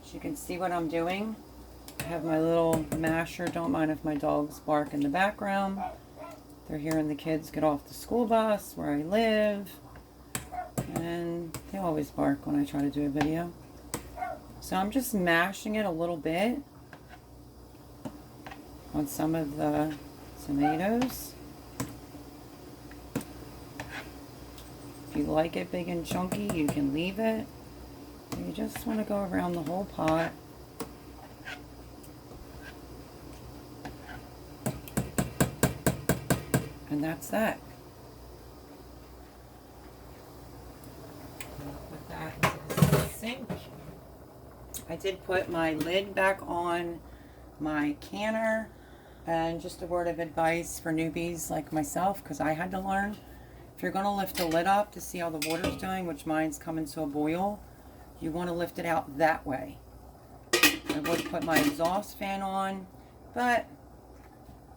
As you can see what I'm doing, I have my little masher. Don't mind if my dogs bark in the background. They're hearing the kids get off the school bus where I live. And they always bark when I try to do a video. So I'm just mashing it a little bit on some of the tomatoes. If you like it big and chunky, you can leave it. You just want to go around the whole pot. And that's that. Put that into the sink. I did put my lid back on my canner. And just a word of advice for newbies like myself, because I had to learn. If you're going to lift the lid up to see how the water's doing, which mine's coming to a boil, you want to lift it out that way. I would put my exhaust fan on, but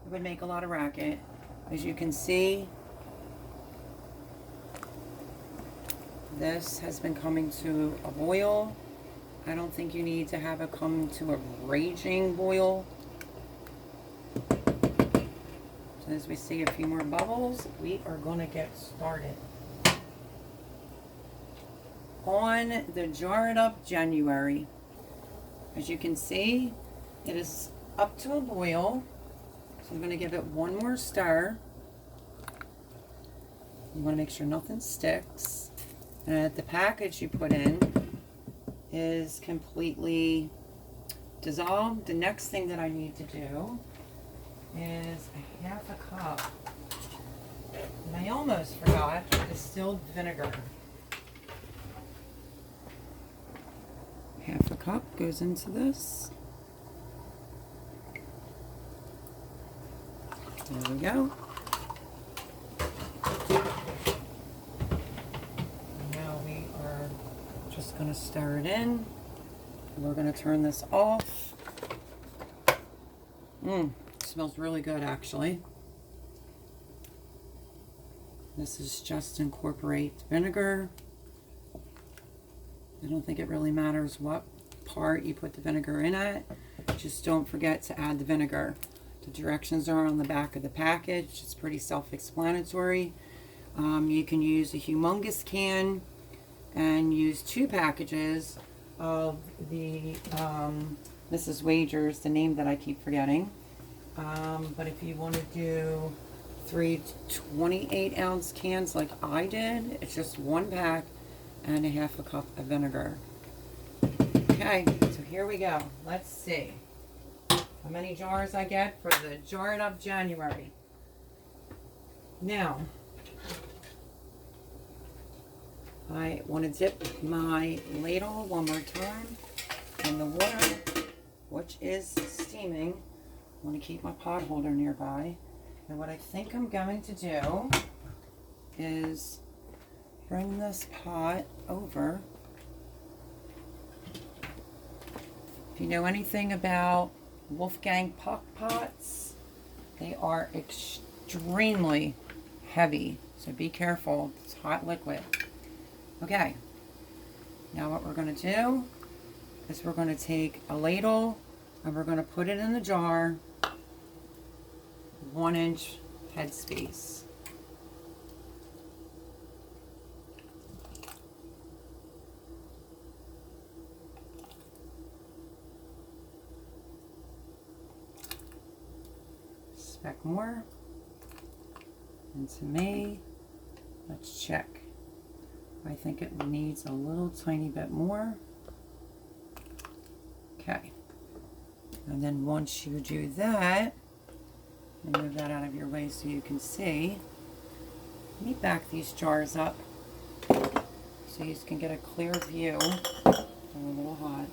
it would make a lot of racket. As you can see, this has been coming to a boil. I don't think you need to have it come to a raging boil. So as we see a few more bubbles, we are going to get started. On the Jar It Up January, as you can see, it is up to a boil. So I'm going to give it one more stir. You want to make sure nothing sticks. And the package you put in is completely dissolved. The next thing that I need to do is a half a cup. And I almost forgot distilled vinegar. Half a cup goes into this. There we go. Now we are just going to stir it in. We're going to turn this off. It smells really good, actually. This is just incorporate vinegar. I don't think it really matters what part you put the vinegar in at. Just don't forget to add the vinegar. The directions are on the back of the package. It's pretty self-explanatory. You can use a humongous can and use 2 packages of the Mrs. Wagers, the name that I keep forgetting. But if you want to do 3 28-ounce cans like I did, it's just 1 pack and a half a cup of vinegar. Okay, so here we go. Let's see how many jars I get for the Jar It Up January. Now, I want to dip my ladle one more time in the water, which is steaming. I want to keep my pot holder nearby. And what I think I'm going to do is bring this pot over. If you know anything about Wolfgang Puck pots, they are extremely heavy, so be careful. It's hot liquid. Okay, now what we're going to do is we're going to take a ladle and we're going to put it in the jar, 1-inch headspace. Speck more. And to me, let's check. I think it needs a little tiny bit more. Okay. And then once you do that, and move that out of your way so you can see, let me back these jars up so you can get a clear view. They're a little hot.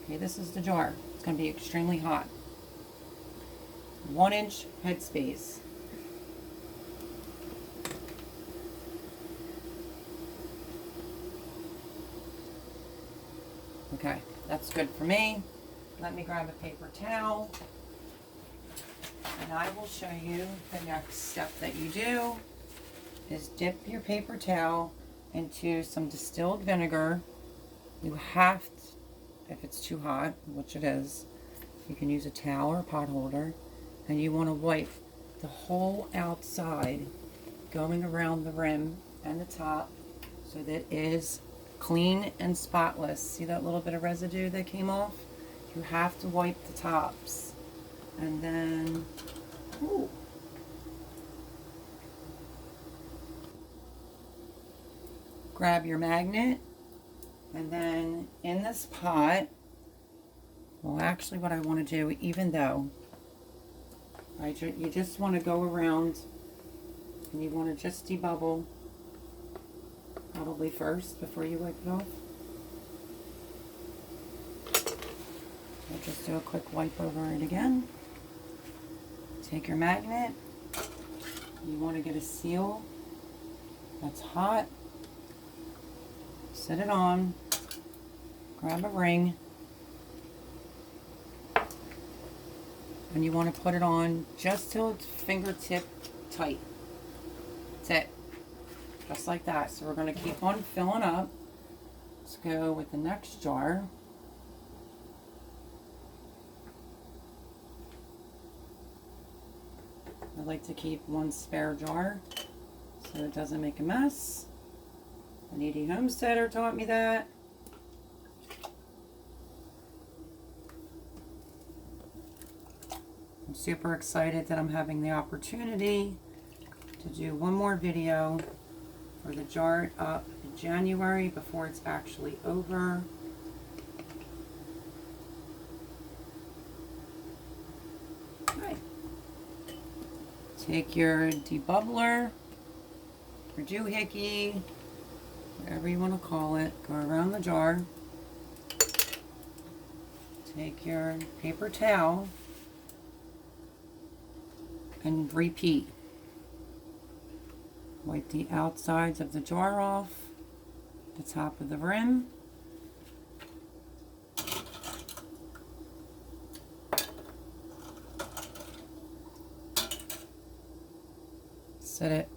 Okay, this is the jar. It's going to be extremely hot. 1-inch headspace. Okay, that's good for me. Let me grab a paper towel and I will show you the next step that you do is dip your paper towel into some distilled vinegar. You have if it's too hot, which it is. You can use a towel or a pot holder, and you want to wipe the whole outside going around the rim and the top so that it is clean and spotless. See that little bit of residue that came off? You have to wipe the tops. And then, ooh, grab your magnet, and then in this pot, well, actually what I want to do, even though you just want to go around and you want to just debubble probably first before you wipe it off. I'll just do a quick wipe over it again. Take your magnet. You want to get a seal that's hot. Set it on. Grab a ring. And you want to put it on just till it's fingertip tight. That's it. Just like that. So we're going to keep on filling up. Let's go with the next jar. I like to keep one spare jar so it doesn't make a mess. A needy homesteader taught me that. I'm super excited that I'm having the opportunity to do one more video for the Jar It Up in January before it's actually over. Okay. Take your debubbler, your doohickey, whatever you want to call it, go around the jar. Take your paper towel and repeat. Wipe the outsides of the jar off, the top of the rim. Set it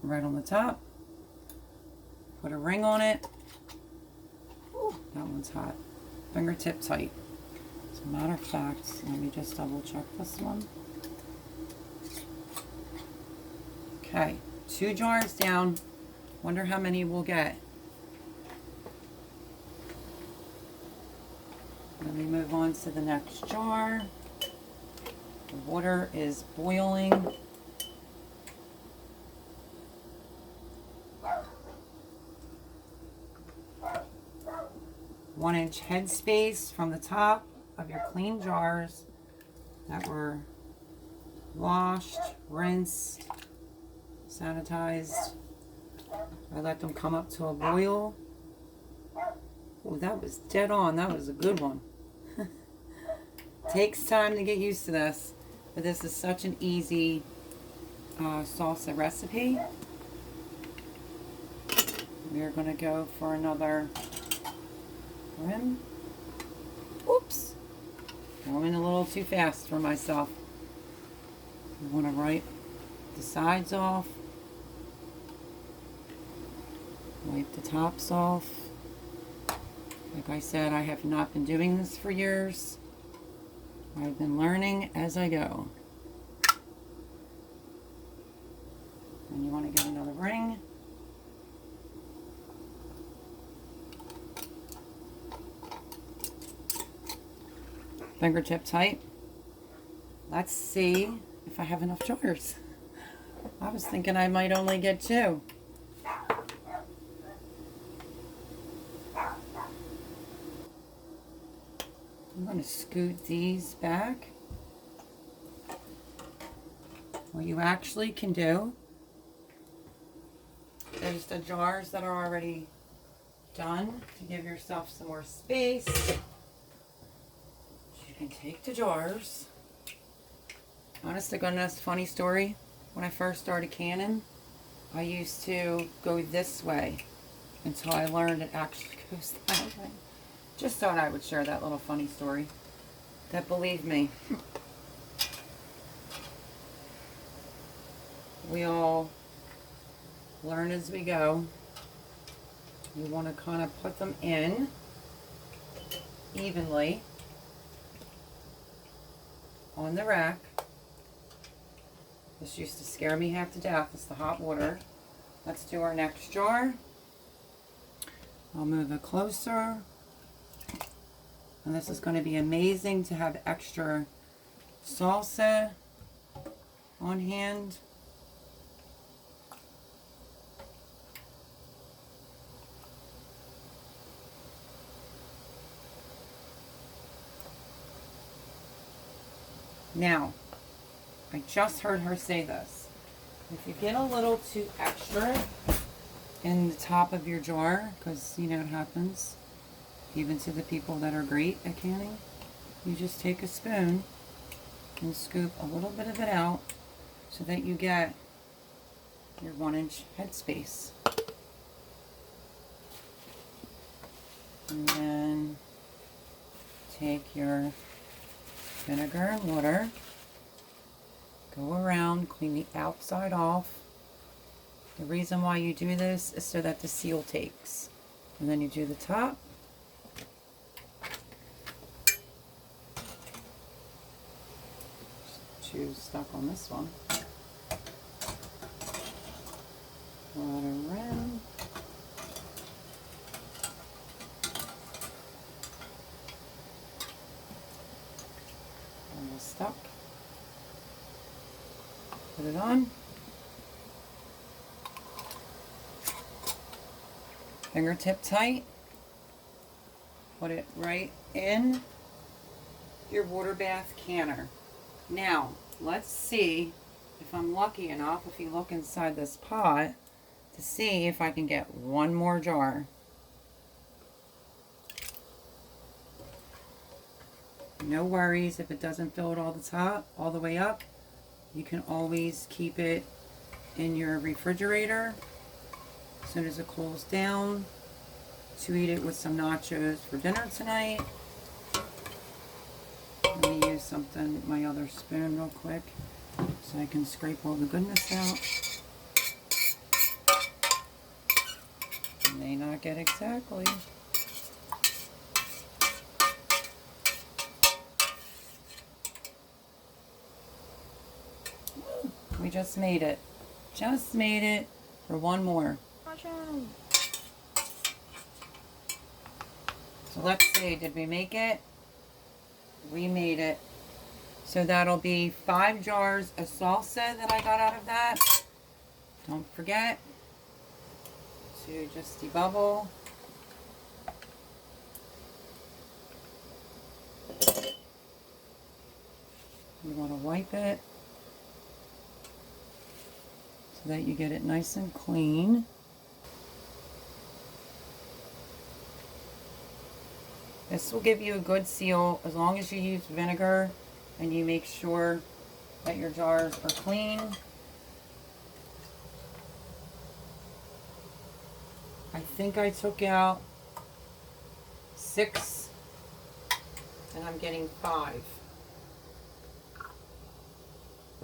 right on the top. Put a ring on it. Ooh, that one's hot. Fingertip tight. As a matter of fact, let me just double check this one. Okay, 2 jars down. Wonder how many we'll get. Let me move on to the next jar. The water is boiling. One-inch headspace from the top of your clean jars that were washed, rinsed, sanitized. I let them come up to a boil. Oh, that was dead on. That was a good one. Takes time to get used to this, but this is such an easy salsa recipe. We are going to go for another rim. Oops. Going a little too fast for myself. I want to wipe the sides off. Wipe the tops off. Like I said, I have not been doing this for years. I've been learning as I go. And you want to get another ring. Fingertip tight. Let's see if I have enough jars. I was thinking I might only get 2. I'm going to scoot these back. What you actually can do, there's the jars that are already done to give yourself some more space. You can take the jars. Honest to goodness, funny story. When I first started canning, I used to go this way until I learned it actually goes that way. Just thought I would share that little funny story. That, believe me, we all learn as we go. You want to kind of put them in evenly on the rack. This used to scare me half to death. It's the hot water. Let's do our next jar. I'll move it closer. And this is going to be amazing to have extra salsa on hand. Now, I just heard her say this. If you get a little too extra in the top of your jar, because you know it happens, even to the people that are great at canning, you just take a spoon and scoop a little bit of it out so that you get your 1-inch headspace. And then take your vinegar and water, go around, clean the outside off. The reason why you do this is so that the seal takes. And then you do the top. Choose stuck on this one. Let it around. Almost stuck. Put it on. Fingertip tight. Put it right in your water bath canner. Now, let's see if I'm lucky enough, if you look inside this pot, to see if I can get one more jar. No worries if it doesn't fill it all the way up. You can always keep it in your refrigerator as soon as it cools down to eat it with some nachos for dinner tonight. Let me use my other spoon real quick so I can scrape all the goodness out. May not get exactly. We just made it. Just made it for one more. So let's see, did we make it? We made it. So that'll be 5 jars of salsa that I got out of that. Don't forget to just debubble. You want to wipe it so that you get it nice and clean. This will give you a good seal as long as you use vinegar and you make sure that your jars are clean. I think I took out 6 and I'm getting 5.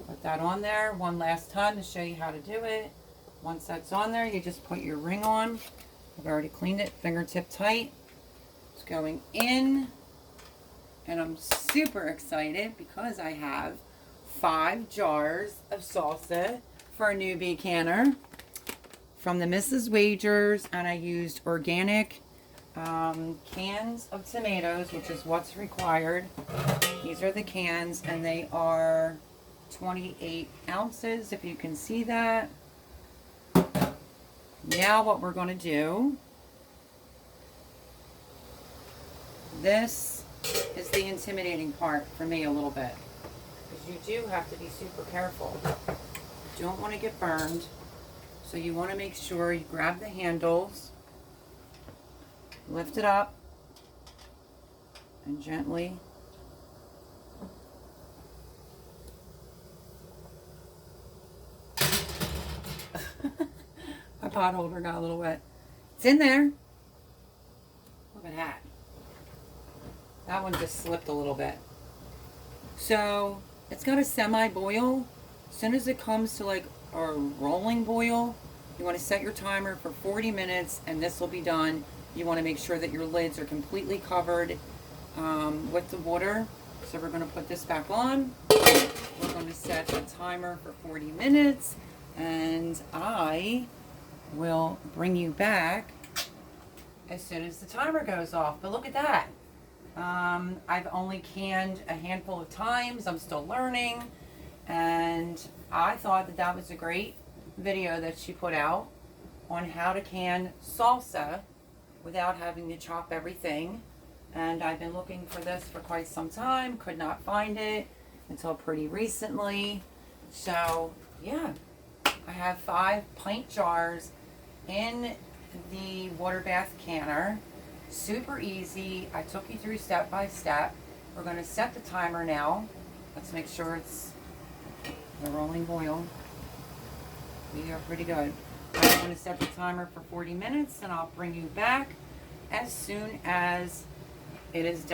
Put that on there one last time to show you how to do it. Once that's on there, you just put your ring on. I've already cleaned it, fingertip tight. It's going in, and I'm super excited because I have 5 jars of salsa for a newbie canner from the Mrs. Wagers, and I used organic cans of tomatoes, which is what's required. These are the cans, and they are 28 ounces, if you can see that. Now what we're going to do, this is the intimidating part for me a little bit, because you do have to be super careful. You don't want to get burned, so you want to make sure you grab the handles, lift it up, and gently my pot holder got a little wet. It's in there. Look at that. That one just slipped a little bit. So it's got a semi-boil. As soon as it comes to like a rolling boil, you want to set your timer for 40 minutes and this will be done. You want to make sure that your lids are completely covered with the water. So we're going to put this back on. We're going to set a timer for 40 minutes. And I will bring you back as soon as the timer goes off. But look at that. I've only canned a handful of times. I'm still learning. And I thought that that was a great video that she put out on how to can salsa without having to chop everything. And I've been looking for this for quite some time. Could not find it until pretty recently. So, yeah. I have 5 pint jars in the water bath canner. Super easy. I took you through step by step. We're going to set the timer now. Let's make sure it's the rolling boil. We are pretty good. I'm going to set the timer for 40 minutes and I'll bring you back as soon as it is done.